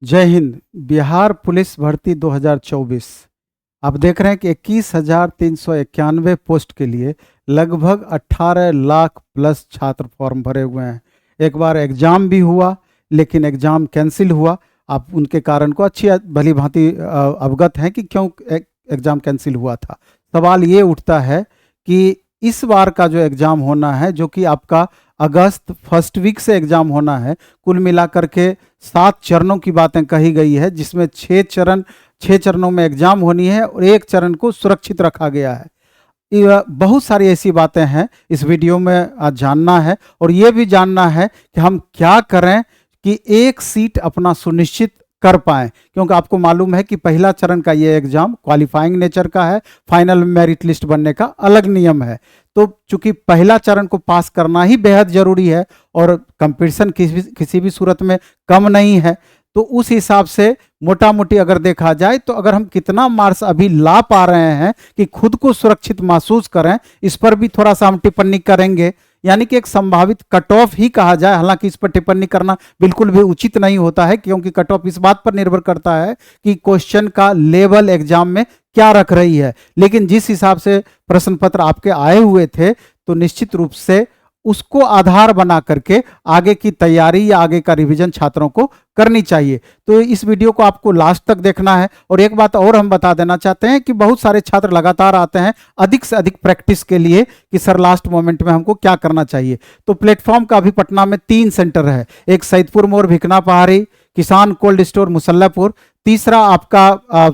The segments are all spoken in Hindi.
जय हिंद। बिहार पुलिस भर्ती 2024 आप देख रहे हैं कि 21,391 पोस्ट के लिए लगभग 18 लाख प्लस छात्र फॉर्म भरे हुए हैं। एक बार एग्ज़ाम भी हुआ लेकिन एग्ज़ाम कैंसिल हुआ। आप उनके कारण को अच्छी भली भांति अवगत हैं कि क्यों एग्ज़ाम कैंसिल हुआ था। सवाल ये उठता है कि इस बार का जो एग्ज़ाम होना है, जो कि आपका अगस्त फर्स्ट वीक से एग्ज़ाम होना है, कुल मिलाकर के 7 चरणों की बातें कही गई है, जिसमें 6 चरणों में एग्ज़ाम होनी है और एक चरण को सुरक्षित रखा गया है। बहुत सारी ऐसी बातें हैं इस वीडियो में आज जानना है, और ये भी जानना है कि हम क्या करें कि एक सीट अपना सुनिश्चित कर पाएँ, क्योंकि आपको मालूम है कि पहला चरण का ये एग्ज़ाम क्वालिफाइंग नेचर का है, फाइनल मेरिट लिस्ट बनने का अलग नियम है। तो चूंकि पहला चरण को पास करना ही बेहद ज़रूरी है और कंपटीशन किसी भी सूरत में कम नहीं है, तो उस हिसाब से मोटा मोटी अगर देखा जाए तो अगर हम कितना मार्क्स अभी ला पा रहे हैं कि खुद को सुरक्षित महसूस करें, इस पर भी थोड़ा सा हम टिप्पणी करेंगे। यानी कि एक संभावित कट ऑफ ही कहा जाए, हालांकि इस पर टिप्पणी करना बिल्कुल भी उचित नहीं होता है, क्योंकि कट ऑफ इस बात पर निर्भर करता है कि क्वेश्चन का लेवल एग्जाम में क्या रख रही है। लेकिन जिस हिसाब से प्रश्न पत्र आपके आए हुए थे, तो निश्चित रूप से उसको आधार बना करके आगे की तैयारी या आगे का रिवीजन छात्रों को करनी चाहिए। तो इस वीडियो को आपको लास्ट तक देखना है। और एक बात और हम बता देना चाहते हैं कि बहुत सारे छात्र लगातार आते हैं अधिक से अधिक प्रैक्टिस के लिए कि सर लास्ट मोमेंट में हमको क्या करना चाहिए। तो प्लेटफॉर्म का अभी पटना में 3 सेंटर है, एक सैदपुर मोड़ भिकना पहाड़ी, किसान कोल्ड स्टोर मुसल्लापुर, तीसरा आपका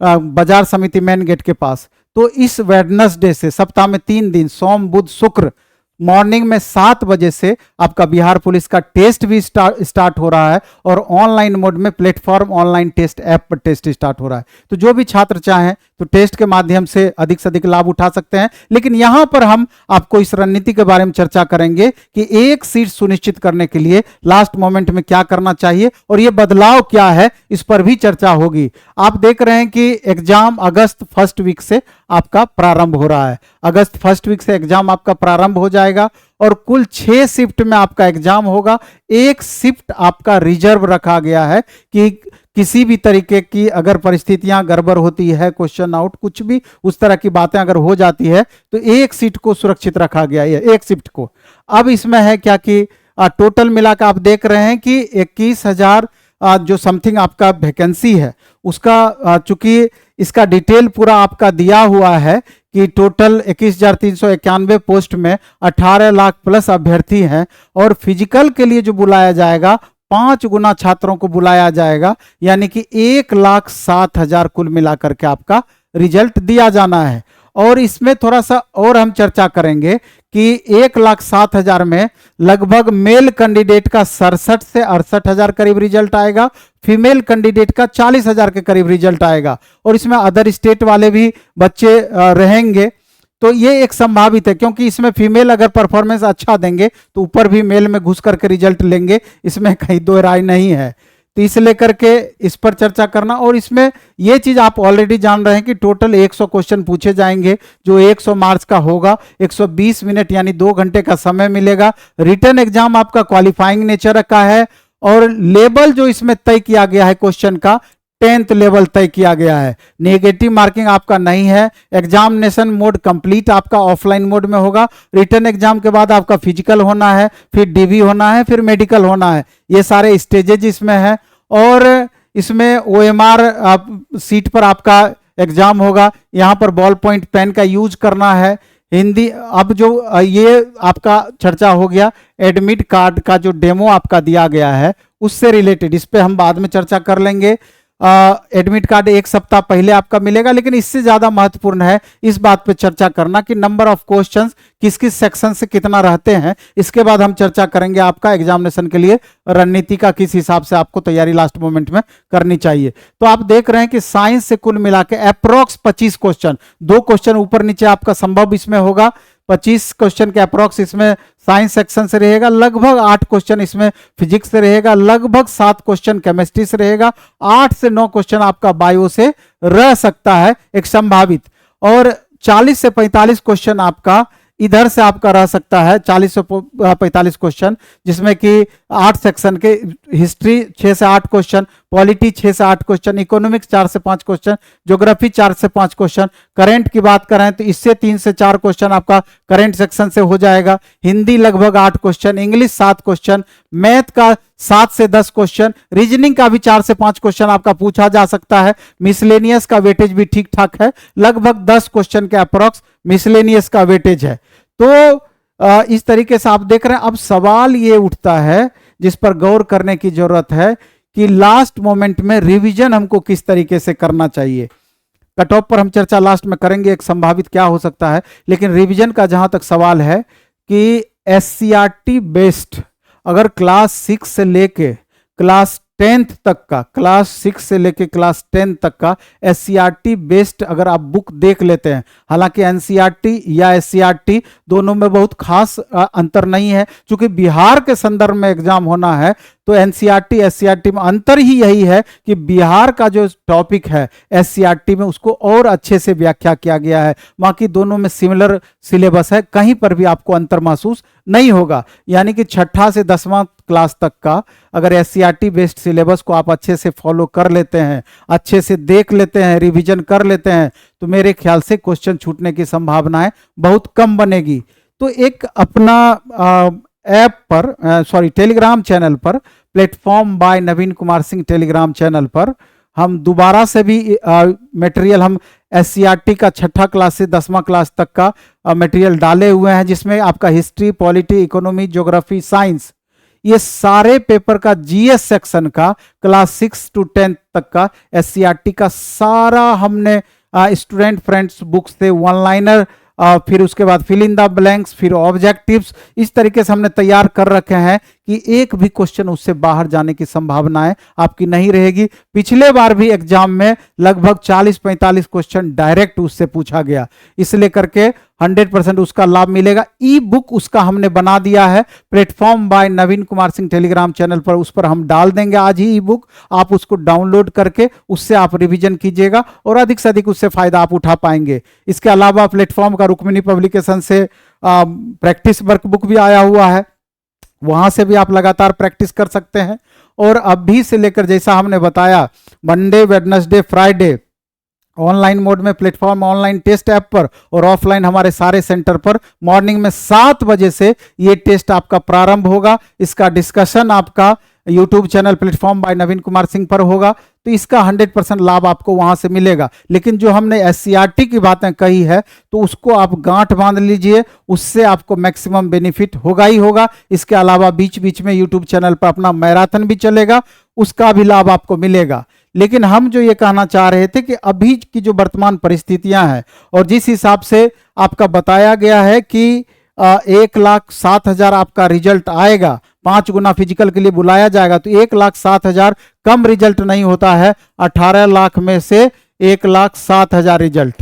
बाजार समिति मेन गेट के पास। तो इस वेडनेसडे से सप्ताह में 3 दिन सोम बुध शुक्र मॉर्निंग में 7 बजे से आपका बिहार पुलिस का टेस्ट भी स्टार्ट हो रहा है, और ऑनलाइन मोड में प्लेटफॉर्म ऑनलाइन टेस्ट ऐप पर टेस्ट स्टार्ट हो रहा है। तो जो भी छात्र चाहें तो टेस्ट के माध्यम से अधिक लाभ उठा सकते हैं। लेकिन यहां पर हम आपको इस रणनीति के बारे में चर्चा करेंगे कि एक सीट सुनिश्चित करने के लिए लास्ट मोमेंट में क्या करना चाहिए और ये बदलाव क्या है, इस पर भी चर्चा होगी। आप देख रहे हैं कि एग्जाम अगस्त फर्स्ट वीक से आपका प्रारंभ हो रहा है। अगस्त फर्स्ट वीक से एग्जाम आपका प्रारंभ हो जाएगा और कुल 6 शिफ्ट में आपका एग्जाम होगा। एक शिफ्ट आपका रिजर्व रखा गया है कि किसी भी तरीके की अगर परिस्थितियां गड़बड़ होती है, क्वेश्चन आउट, कुछ भी उस तरह की बातें अगर हो जाती है, तो एक सीट को सुरक्षित रखा गया है, एक शिफ्ट को। अब इसमें है क्या कि टोटल मिलाकर आप देख रहे हैं कि 21,000 जो समथिंग आपका वैकेंसी है, उसका चूंकि इसका डिटेल पूरा आपका दिया हुआ है कि टोटल 21,391 पोस्ट में 18 लाख प्लस अभ्यर्थी हैं, और फिजिकल के लिए जो बुलाया जाएगा 5 गुना छात्रों को बुलाया जाएगा, यानी कि 1,07,000 कुल मिलाकर के आपका रिजल्ट दिया जाना है। और इसमें थोड़ा सा और हम चर्चा करेंगे कि 1,07,000 में लगभग मेल कैंडिडेट का 67 से 68,000 करीब रिजल्ट आएगा, फीमेल कैंडिडेट का 40,000 के करीब रिजल्ट आएगा, और इसमें अदर स्टेट वाले भी बच्चे रहेंगे। तो ये एक संभावित है, क्योंकि इसमें फीमेल अगर परफॉर्मेंस अच्छा देंगे तो ऊपर भी मेल में घुस करके रिजल्ट लेंगे, इसमें कहीं दो राय नहीं है। तो इस लेकर के इस पर चर्चा करना, और इसमें ये चीज आप ऑलरेडी जान रहे हैं कि टोटल 100 क्वेश्चन पूछे जाएंगे, जो 100 मार्क्स का होगा। 120 मिनट यानी 2 घंटे का समय मिलेगा। रिटन एग्जाम आपका क्वालिफाइंग नेचर का है, और लेवल जो इसमें तय किया गया है क्वेश्चन का 10th लेवल तय किया गया है। नेगेटिव मार्किंग आपका नहीं है। एग्जामिनेशन मोड कंप्लीट आपका ऑफलाइन मोड में होगा। रिटन एग्जाम के बाद आपका फिजिकल होना है, फिर डीबी होना है, फिर मेडिकल होना है। ये सारे स्टेजेज इसमें है, और इसमें ओएमआर सीट पर आपका एग्जाम होगा। यहाँ पर बॉल पॉइंट पेन का यूज करना है। हिंदी, अब जो ये आपका चर्चा हो गया एडमिट कार्ड का जो डेमो आपका दिया गया है उससे रिलेटेड, इस पे हम बाद में चर्चा कर लेंगे। एडमिट कार्ड 1 सप्ताह पहले आपका मिलेगा, लेकिन इससे ज्यादा महत्वपूर्ण है इस बात पे चर्चा करना कि नंबर ऑफ क्वेश्चंस किस किस सेक्शन से कितना रहते हैं। इसके बाद हम चर्चा करेंगे आपका एग्जामिनेशन के लिए रणनीति का किस हिसाब से आपको तैयारी लास्ट मोमेंट में करनी चाहिए। तो आप देख रहे हैं कि साइंस से कुल मिला के अप्रोक्स 25 क्वेश्चन, 2 क्वेश्चन ऊपर नीचे आपका संभव इसमें होगा। 25 क्वेश्चन के अप्रोक्स इसमें साइंस सेक्शन से रहेगा, लगभग 8 क्वेश्चन इसमें फिजिक्स से रहेगा, लगभग 7 क्वेश्चन केमिस्ट्री से रहेगा, 8 से 9 क्वेश्चन आपका बायो से रह सकता है एक संभावित, और 40 से 45 क्वेश्चन आपका इधर से आपका रह सकता है 40 से 45 क्वेश्चन, जिसमें कि 8 सेक्शन के हिस्ट्री 6 से 8 क्वेश्चन, पॉलिटी 6 से 8 क्वेश्चन, इकोनॉमिक्स 4 से 5 क्वेश्चन, ज्योग्राफी 4 से 5 क्वेश्चन, करंट की बात करें तो इससे 3 से 4 क्वेश्चन आपका करंट सेक्शन से हो जाएगा, हिंदी लगभग 8 क्वेश्चन, इंग्लिश 7 क्वेश्चन, मैथ का 7 से 10 क्वेश्चन, रीजनिंग का भी 4 से 5 क्वेश्चन आपका पूछा जा सकता है, मिसलेनियस का वेटेज भी ठीक ठाक है, लगभग 10 क्वेश्चन के अप्रोक्स मिसलेनियस का वेटेज है। तो इस तरीके से आप देख रहे हैं। अब सवाल ये उठता है जिस पर गौर करने की जरूरत है कि लास्ट मोमेंट में रिवीजन हमको किस तरीके से करना चाहिए। कट ऑफ पर हम चर्चा लास्ट में करेंगे, एक संभावित क्या हो सकता है, लेकिन रिवीजन का जहां तक सवाल है कि एससीईआरटी बेस्ड अगर क्लास 6 से लेके क्लास 10th तक का, क्लास 6 से लेके क्लास 10 तक का एससीईआरटी बेस्ड अगर आप बुक देख लेते हैं, हालांकि एनसीईआरटी या एससीईआरटी दोनों में बहुत खास अंतर नहीं है, क्योंकि बिहार के संदर्भ में एग्जाम होना है तो एनसीईआरटी एससीईआरटी में अंतर ही यही है कि बिहार का जो टॉपिक है एससीईआरटी में उसको और अच्छे से व्याख्या किया गया है, बाकी दोनों में सिमिलर सिलेबस है, कहीं पर भी आपको अंतर महसूस नहीं होगा। यानी कि छठा से 10वां क्लास तक का अगर एससीईआरटी बेस्ड सिलेबस को आप अच्छे से फॉलो कर लेते हैं, अच्छे से देख लेते हैं, रिवीजन कर लेते हैं, तो मेरे ख्याल से क्वेश्चन छूटने की संभावनाएं बहुत कम बनेगी। तो एक अपना ऐप पर टेलीग्राम चैनल पर, प्लेटफॉर्म बाय नवीन कुमार सिंह टेलीग्राम चैनल पर हम दोबारा से भी मटेरियल हम एससीईआरटी का छठा क्लास से 10वां क्लास तक का मटेरियल डाले हुए हैं, जिसमें आपका history, polity, economy, geography, science, ये सारे पेपर का जीएस सेक्शन का क्लास 6 to 10 तक का एससीईआरटी का सारा हमने स्टूडेंट फ्रेंड्स बुक्स थे, वन लाइनर, फिर उसके बाद फिल इन द ब्लैंक्स, फिर ऑब्जेक्टिव्स, इस तरीके से हमने तैयार कर रखे हैं कि एक भी क्वेश्चन उससे बाहर जाने की संभावनाएं आपकी नहीं रहेगी। पिछले बार भी एग्जाम में लगभग 40-45 क्वेश्चन डायरेक्ट उससे पूछा गया, इसलिए करके 100% उसका लाभ मिलेगा। ई बुक उसका हमने बना दिया है, प्लेटफॉर्म बाय नवीन कुमार सिंह टेलीग्राम चैनल पर, उस पर हम डाल देंगे आज ही ई बुक। आप उसको डाउनलोड करके उससे आप रिवीजन कीजिएगा और अधिक से अधिक उससे फायदा आप उठा पाएंगे। इसके अलावा प्लेटफॉर्म का रुक्मिणी पब्लिकेशन से प्रैक्टिस वर्कबुक भी आया हुआ है, वहां से भी आप लगातार प्रैक्टिस कर सकते हैं। और अभी से लेकर जैसा हमने बताया Monday, Wednesday, Friday online mode में प्लेटफॉर्म ऑनलाइन टेस्ट ऐप पर और ऑफलाइन हमारे सारे सेंटर पर मॉर्निंग में 7 बजे से ये टेस्ट आपका प्रारंभ होगा। इसका डिस्कशन आपका यूट्यूब चैनल प्लेटफॉर्म बाय नवीन कुमार सिंह पर होगा, तो इसका 100% लाभ आपको वहां से मिलेगा। लेकिन जो हमने एससीईआरटी की बातें कही है तो उसको आप गांठ बांध लीजिए, उससे आपको मैक्सिमम बेनिफिट होगा ही होगा। इसके अलावा बीच बीच में यूट्यूब चैनल पर अपना मैराथन भी चलेगा, उसका भी लाभ आपको मिलेगा। लेकिन हम जो ये कहना चाह रहे थे कि अभी की जो वर्तमान परिस्थितियां हैं और जिस हिसाब से आपका बताया गया है कि 1,07,000 आपका रिजल्ट आएगा, 5 गुना फिजिकल के लिए बुलाया जाएगा, तो 1,07,000 कम रिजल्ट नहीं होता है। 18 लाख में से 1,07,000 रिजल्ट,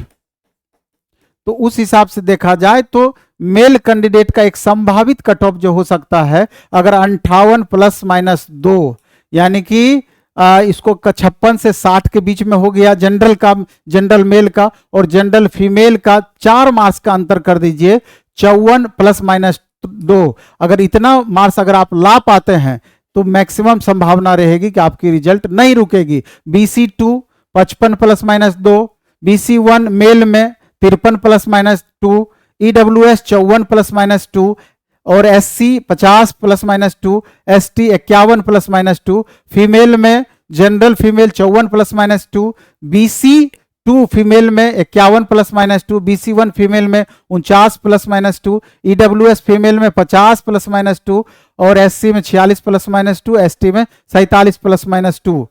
तो उस हिसाब से देखा जाए तो मेल कैंडिडेट का एक संभावित कट ऑफ जो हो सकता है अगर 58 ± 2, यानी कि इसको 56 से 60 के बीच में हो गया जनरल का, जनरल मेल का, और जनरल फीमेल का 4 मार्क्स का अंतर कर दीजिए, 54 ± 2, अगर इतना मार्क्स अगर आप ला पाते हैं तो मैक्सिमम संभावना रहेगी कि आपकी रिजल्ट नहीं रुकेगी। BC2 55 ± 2, BC1 मेल में 53 ± 2, EWS 54 ± 2 और SC 50 ± 2, ST 51 ± 2, फीमेल में जनरल फीमेल 54 ± 2, BC2 फीमेल में 51 ± 2, BC1 फीमेल में 49 ± 2, EWS फीमेल में 50 ± 2 और SC में 46 ± 2, ST में 47 ± 2।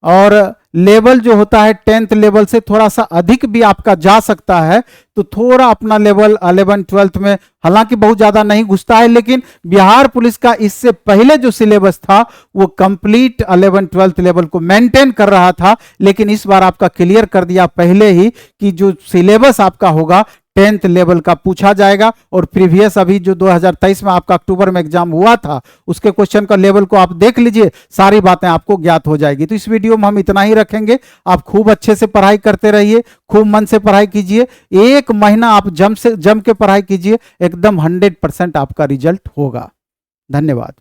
और लेवल जो होता है 10th लेवल से थोड़ा सा अधिक भी आपका जा सकता है, तो थोड़ा अपना लेवल 11-12 में हालांकि बहुत ज्यादा नहीं घुसता है, लेकिन बिहार पुलिस का इससे पहले जो सिलेबस था वो कंप्लीट 11-12 लेवल को मेंटेन कर रहा था, लेकिन इस बार आपका क्लियर कर दिया पहले ही कि जो सिलेबस आपका होगा 10th लेवल का पूछा जाएगा। और प्रीवियस अभी जो 2023 में आपका अक्टूबर में एग्जाम हुआ था उसके क्वेश्चन का लेवल को आप देख लीजिए, सारी बातें आपको ज्ञात हो जाएगी। तो इस वीडियो में हम इतना ही रखेंगे। आप खूब अच्छे से पढ़ाई करते रहिए, खूब मन से पढ़ाई कीजिए, 1 महीना आप जम के पढ़ाई कीजिए, एकदम 100% आपका रिजल्ट होगा। धन्यवाद।